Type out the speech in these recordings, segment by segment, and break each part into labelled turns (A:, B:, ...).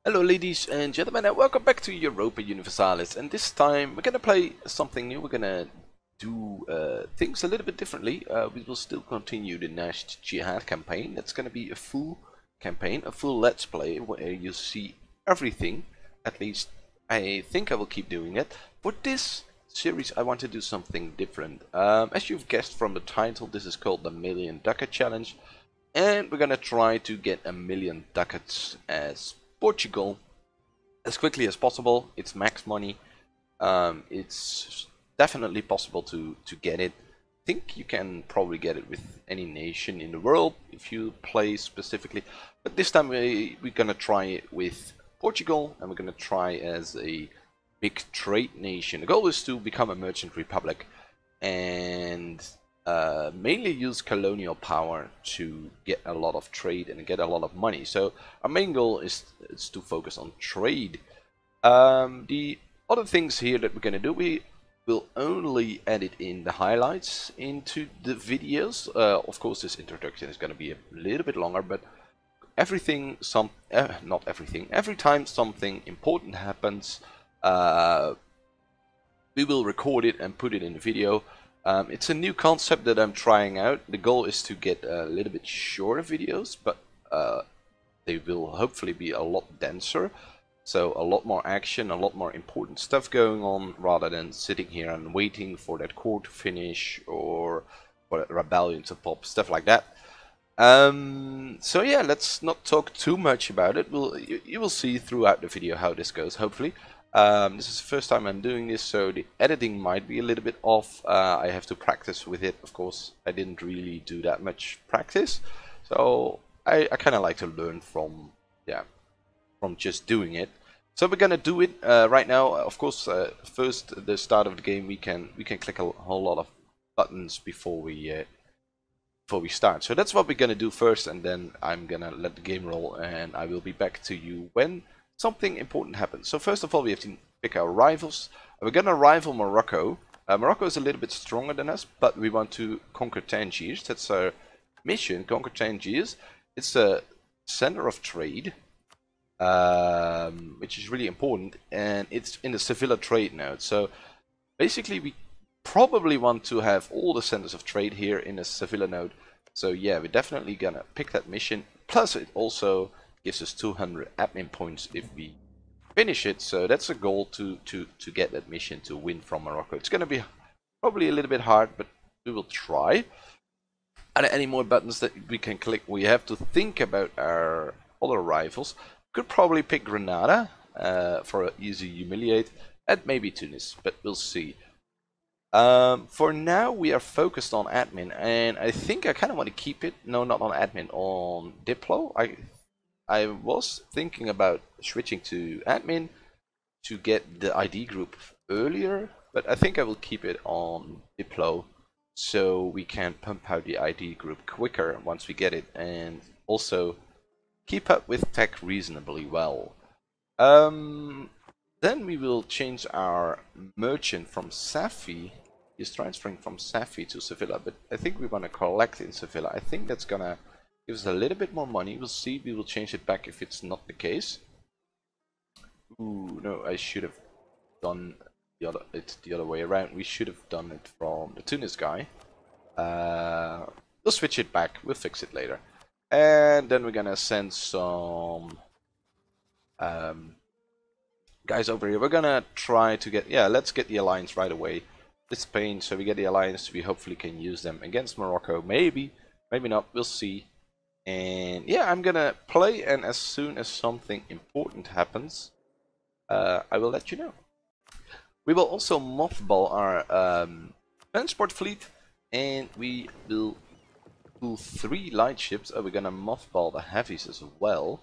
A: Hello ladies and gentlemen, and welcome back to Europa Universalis, and this time we're gonna play something new. We're gonna do things a little bit differently. We will still continue the Nash Jihad campaign. That's gonna be a full campaign, a full let's play where you see everything. At least I think I will keep doing it. For this series I want to do something different. As you've guessed from the title, this is called the Million Ducat Challenge, and we're gonna try to get 1,000,000 ducats as Portugal as quickly as possible. It's max money. It's definitely possible to get it. I think you can probably get it with any nation in the world if you play specifically. But this time we're gonna try it with Portugal, and we're gonna try as a big trade nation. The goal is to become a merchant republic and mainly use colonial power to get a lot of trade and get a lot of money. So our main goal is to focus on trade. The other things here that we're going to do, we will only edit in the highlights into the videos. Of course, this introduction is going to be a little bit longer, but everything, not everything, every time something important happens, we will record it and put it in the video. It's a new concept that I'm trying out. The goal is to get a little bit shorter videos, but they will hopefully be a lot denser. So a lot more action, a lot more important stuff going on, rather than sitting here and waiting for that court to finish or for that rebellion to pop, stuff like that. So yeah, let's not talk too much about it. You will see throughout the video how this goes, hopefully. This is the first time I'm doing this, so the editing might be a little bit off. I have to practice with it. Of course, I didn't really do that much practice, so I kind of like to learn from just doing it. So we're gonna do it right now. Of course, first the start of the game, we can click a whole lot of buttons before we start. So that's what we're gonna do first, and then I'm gonna let the game roll, and I will be back to you when something important happens. So first of all, we have to pick our rivals. We're gonna rival Morocco. Morocco is a little bit stronger than us, but we want to conquer Tangiers. That's our mission, conquer Tangiers. It's a center of trade, which is really important, and it's in the Sevilla trade node. So basically, we probably want to have all the centers of trade here in the Sevilla node. So yeah, we're definitely gonna pick that mission. Plus, it also gives us 200 admin points if we finish it. So that's a goal to get that mission, to win from Morocco. It's going to be probably a little bit hard, but we will try. Are there any more buttons that we can click? We have to think about our other rivals. Could probably pick Granada for an easy humiliate, and maybe Tunis, but we'll see. For now, we are focused on admin, and I think I kind of want to keep it. No, not on admin, on Diplo. I was thinking about switching to admin to get the ID group earlier, but I think I will keep it on Diplo so we can pump out the ID group quicker once we get it, and also keep up with tech reasonably well. Then we will change our merchant from Safi. He's transferring from Safi to Sevilla, but I think we want to collect in Sevilla. I think that's gonna give us a little bit more money. We'll see. We will change it back if it's not the case. Ooh, no, I should have done the other way around. We should have done it from the Tunis guy. We'll switch it back. We'll fix it later. And then we're gonna send some guys over here. We're gonna try to get, let's get the alliance right away with Spain. So we get the alliance. We hopefully can use them against Morocco. Maybe, maybe not. We'll see. And yeah, I'm gonna play, and as soon as something important happens, I will let you know. We will also mothball our transport fleet, and we will do 3 light ships. Oh, we're gonna mothball the heavies as well.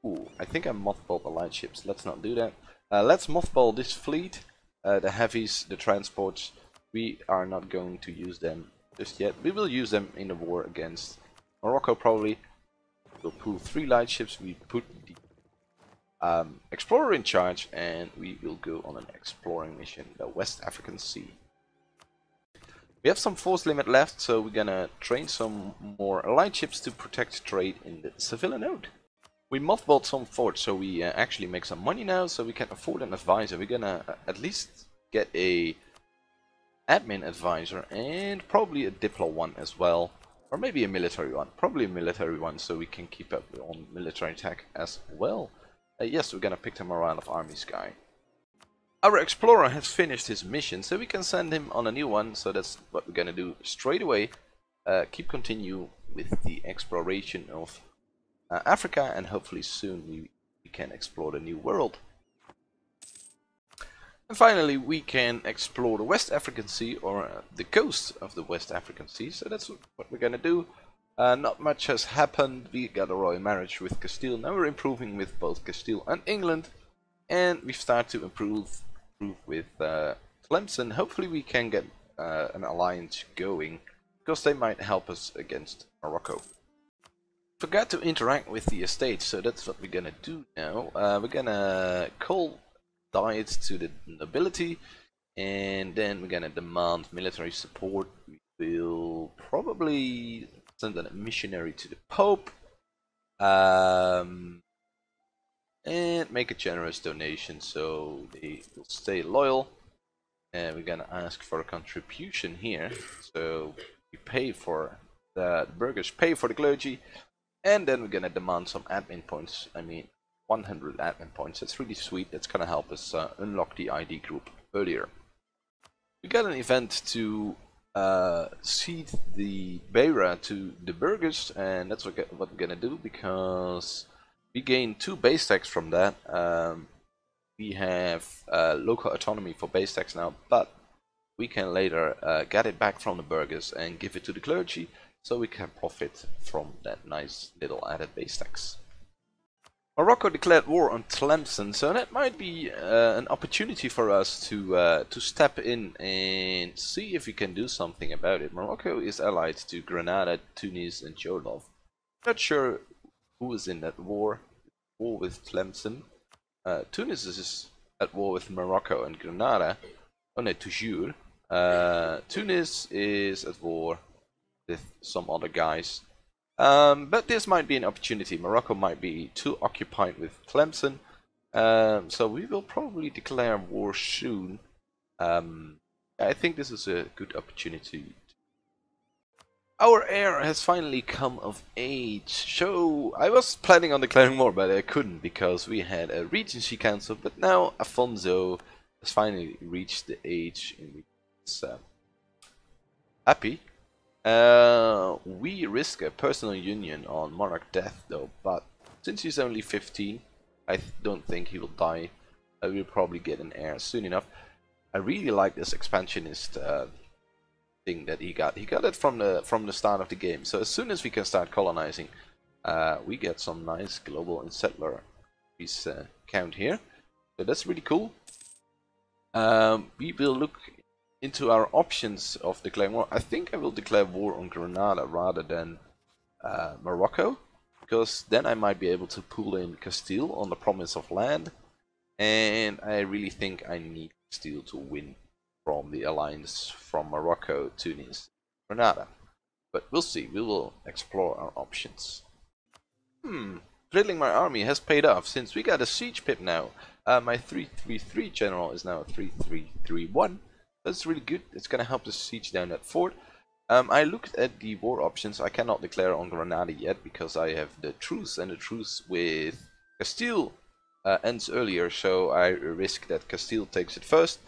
A: Ooh, I think I mothballed the light ships. Let's not do that. Let's mothball this fleet, the heavies, the transports. We are not going to use them just yet. We will use them in the war against Morocco probably. We'll pull 3 light ships. We put the explorer in charge, and we will go on an exploring mission, the West African Sea. We have some force limit left, so we're gonna train some more light ships to protect trade in the Sevilla node. We mothballed some forts, so we actually make some money now, so we can afford an advisor. We're gonna at least get a admin advisor and probably a Diplo one as well. Or maybe a military one. Probably a military one, so we can keep up on military tech as well. Yes, we're gonna pick the morale of armies guy. Our explorer has finished his mission, so we can send him on a new one. So that's what we're gonna do straight away. Continue with the exploration of Africa, and hopefully soon we can explore the new world. And finally, we can explore the West African Sea, or the coast of the West African Sea. So that's what we're gonna do. Not much has happened. We got a royal marriage with Castile. Now we're improving with both Castile and England, and we start to improve with Tlemcen. Hopefully, we can get an alliance going, because they might help us against Morocco. Forgot to interact with the estates, so that's what we're gonna do now. We're gonna call diets to the nobility, and then we're gonna demand military support. We will probably send a missionary to the Pope, and make a generous donation so they will stay loyal. And we're gonna ask for a contribution here, so we pay for the burghers pay for the clergy, and then we're gonna demand some admin points. I mean, 100 admin points. That's really sweet. That's gonna help us unlock the ID group earlier. We got an event to cede the Beira to the burghers, and that's what we're gonna do, because we gain 2 base tax from that. We have local autonomy for base tax now, but we can later get it back from the burghers and give it to the clergy, so we can profit from that nice little added base tax. Morocco declared war on Tlemcen, so that might be an opportunity for us to step in and see if we can do something about it. Morocco is allied to Grenada, Tunis, and Jordan. Not sure who is in that war with Tlemcen. Tunis is at war with Morocco, and Grenada, oh no, toujours. Tunis is at war with some other guys. But this might be an opportunity. Morocco might be too occupied with Tlemcen, so we will probably declare war soon. I think this is a good opportunity. Our heir has finally come of age. So I was planning on declaring war, but I couldn't because we had a regency council. But now Afonso has finally reached the age in which he's happy. We risk a personal union on monarch death though, but since he's only 15, I don't think he will die. I will probably get an heir soon enough. I really like this expansionist thing that he got. He got it from the start of the game. So as soon as we can start colonizing, we get some nice global and settler piece count here. So that's really cool. We will look into our options of declaring war. I think I will declare war on Granada rather than Morocco, because then I might be able to pull in Castile on the promise of land, and I really think I need Castile to win from the alliance from Morocco, Tunis, Granada. But we'll see. We will explore our options. Dribbling my army has paid off, since we got a siege pip now. My 333 general is now a 3331. That's really good. It's gonna help us siege down that fort. I looked at the war options. I cannot declare on Granada yet because I have the truce, and the truce with Castile ends earlier, so I risk that Castile takes it first.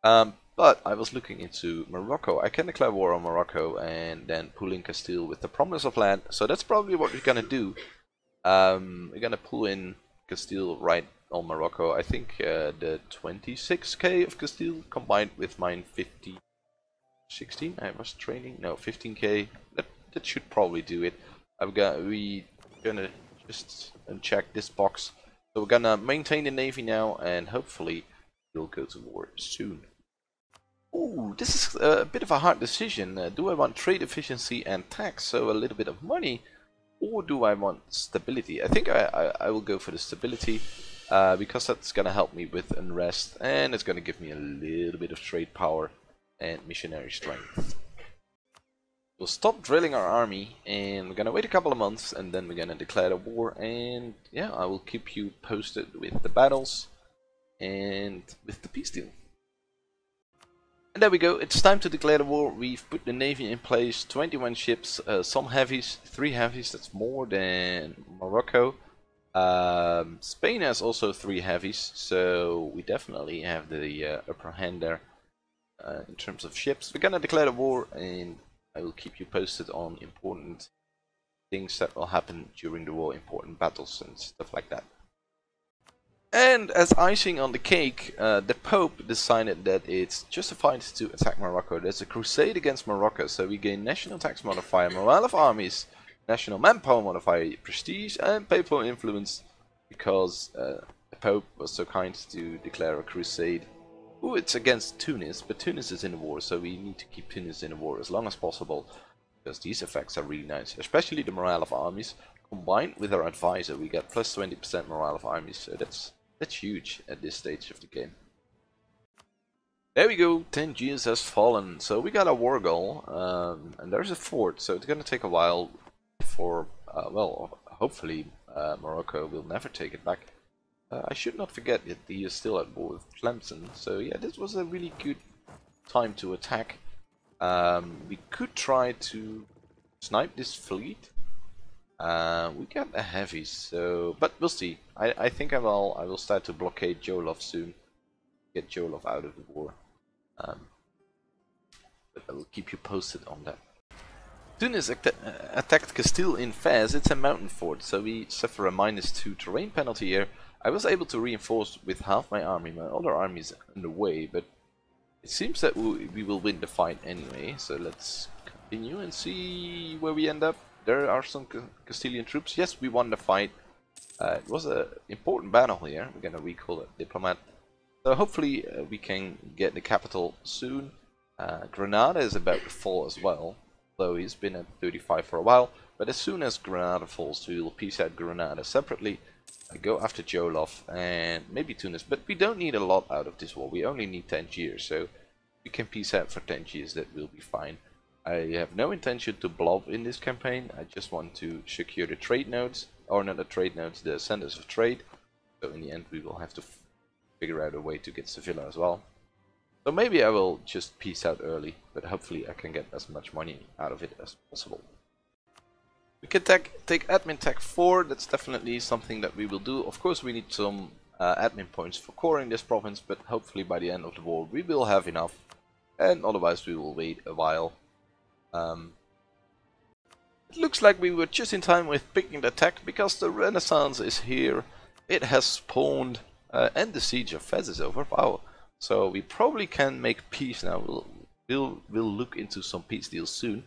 A: But I was looking into Morocco. I can declare war on Morocco and then pull in Castile with the promise of land. So that's probably what we're gonna do. We're gonna pull in Castile right on Morocco. I think the 26k of Castile combined with mine 16. I was training. No, 15k. That should probably do it. We're gonna just uncheck this box. So we're gonna maintain the navy now, and hopefully we'll go to war soon. Ooh, this is a bit of a hard decision. Do I want trade efficiency and tax, so a little bit of money, or do I want stability? I think I will go for the stability, because that's gonna help me with unrest, and it's gonna give me a little bit of trade power and missionary strength. We'll stop drilling our army, and we're gonna wait a couple of months, and then we're gonna declare the war. And yeah, I will keep you posted with the battles and with the peace deal. And there we go, it's time to declare the war. We've put the navy in place, 21 ships, some heavies, 3 heavies, that's more than Morocco. Spain has also 3 heavies, so we definitely have the upper hand there in terms of ships. We're gonna declare the war, and I will keep you posted on important things that will happen during the war, important battles and stuff like that. And as icing on the cake, the Pope decided that it's justified to attack Morocco. There's a crusade against Morocco, so we gain national tax modifier, morale of armies, national manpower modifier, prestige, and papal influence, because the Pope was so kind to declare a crusade. Ooh, it's against Tunis, but Tunis is in the war, so we need to keep Tunis in the war as long as possible, because these effects are really nice, especially the morale of armies. Combined with our advisor, we get plus 20% morale of armies, so that's huge at this stage of the game. There we go, Tangiers has fallen. So we got a war goal, and there's a fort, so it's gonna take a while before, well, hopefully Morocco will never take it back. I should not forget that he is still at war with Tlemcen, so yeah, this was a really good time to attack. We could try to snipe this fleet. We got a heavy, so but we'll see. I think I will start to blockade Jolov soon, get Jolov out of the war. But I will keep you posted on that. Tunis attacked Castile in Fez. It's a mountain fort, so we suffer a -2 terrain penalty here. I was able to reinforce with half my army. My other army is in the way, but it seems that we will win the fight anyway. So let's continue and see where we end up. There are some Castilian troops. Yes, we won the fight. It was an important battle here. We're gonna recall a diplomat. So hopefully we can get the capital soon. Granada is about to fall as well, though he's been at 35 for a while. But as soon as Granada falls, we will peace out Granada separately. Go after Jolov and maybe Tunis. But we don't need a lot out of this war. We only need Tangier, so we can peace out for Tangiers. That will be fine. I have no intention to blob in this campaign. I just want to secure the trade nodes, or not the trade nodes, the centers of trade. So in the end we will have to figure out a way to get Sevilla as well. So maybe I will just peace out early, but hopefully I can get as much money out of it as possible. We can take admin tech 4, that's definitely something that we will do. Of course we need some admin points for coring this province, but hopefully by the end of the war we will have enough, and otherwise we will wait a while. It looks like we were just in time with picking the tech, because the Renaissance is here. It has spawned, and the siege of Fez is over. Wow! So we probably can make peace now. We'll look into some peace deals soon.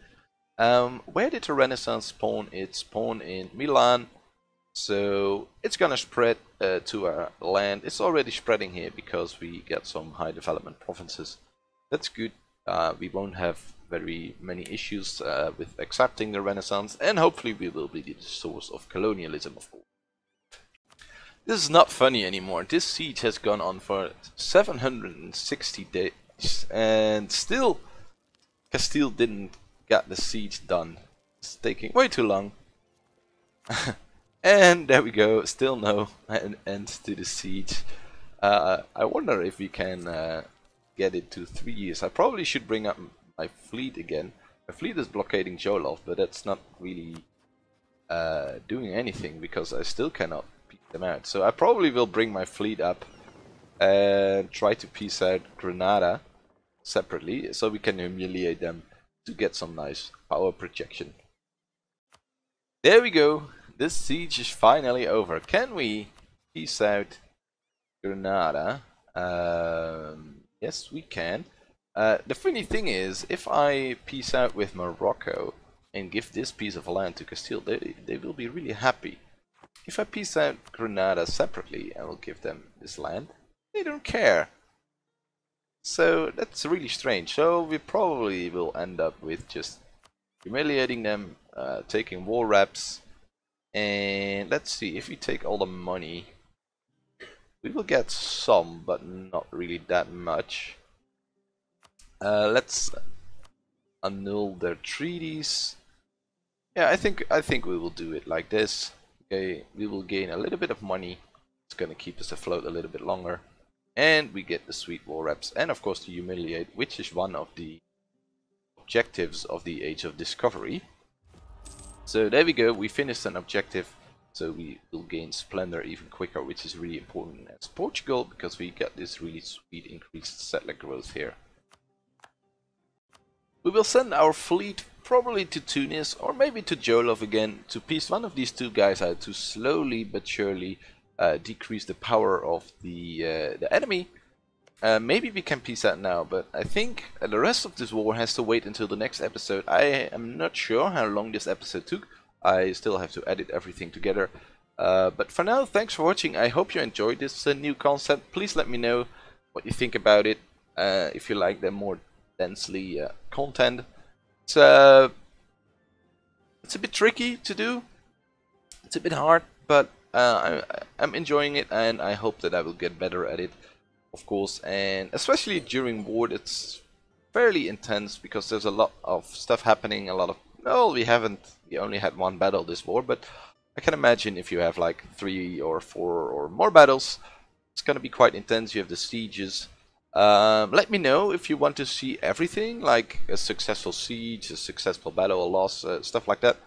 A: Where did the Renaissance spawn? It spawned in Milan, so it's gonna spread to our land. It's already spreading here because we get some high development provinces. That's good. We won't have very many issues with accepting the Renaissance, and hopefully we will be the source of colonialism, of course. This is not funny anymore. This siege has gone on for 760 days, and still Castile didn't get the siege done. It's taking way too long. And there we go, still no end to the siege. I wonder if we can get it to 3 years. I probably should bring up my fleet again. My fleet is blockading Jolov, but that's not really doing anything because I still cannot peace them out. So I probably will bring my fleet up and try to peace out Granada separately, so we can humiliate them to get some nice power projection. There we go. This siege is finally over. Can we peace out Granada? Yes, we can. The funny thing is, if I peace out with Morocco and give this piece of land to Castile, they will be really happy. If I peace out Granada separately and will give them this land, they don't care. So that's really strange. So we probably will end up with just humiliating them, taking war reps, and let's see, if we take all the money, we will get some, but not really that much. Let's annul their treaties. Yeah, I think we will do it like this. Okay, we will gain a little bit of money. It's gonna keep us afloat a little bit longer. And we get the sweet war reps, and of course to humiliate, which is one of the objectives of the Age of Discovery. So there we go, we finished an objective, so we will gain splendor even quicker, which is really important as Portugal, because we got this really sweet increased settler growth here. We will send our fleet probably to Tunis, or maybe to Jolov again, to piece one of these two guys out to slowly but surely decrease the power of the enemy. Maybe we can piece out now, but I think the rest of this war has to wait until the next episode. I am not sure how long this episode took. I still have to edit everything together. But for now, thanks for watching. I hope you enjoyed this new concept. Please let me know what you think about it. If you like the more densely content. It's a bit tricky to do. It's a bit hard, but I'm enjoying it, and I hope that I will get better at it. Of course, and especially during war, it's fairly intense because there's a lot of stuff happening. A lot of, well, we only had one battle this war, but I can imagine if you have like 3 or 4 or more battles, it's gonna be quite intense. You have the sieges. Let me know if you want to see everything, like a successful siege, a successful battle, a loss, stuff like that.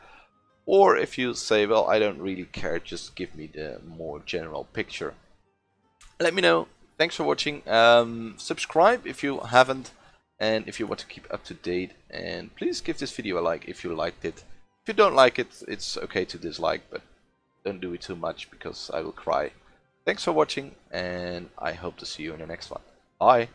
A: Or if you say, well, I don't really care, just give me the more general picture. Let me know. Thanks for watching. Subscribe if you haven't, and if you want to keep up to date, and please give this video a like if you liked it. If you don't like it, it's okay to dislike, but don't do it too much because I will cry. Thanks for watching, and I hope to see you in the next one. Bye.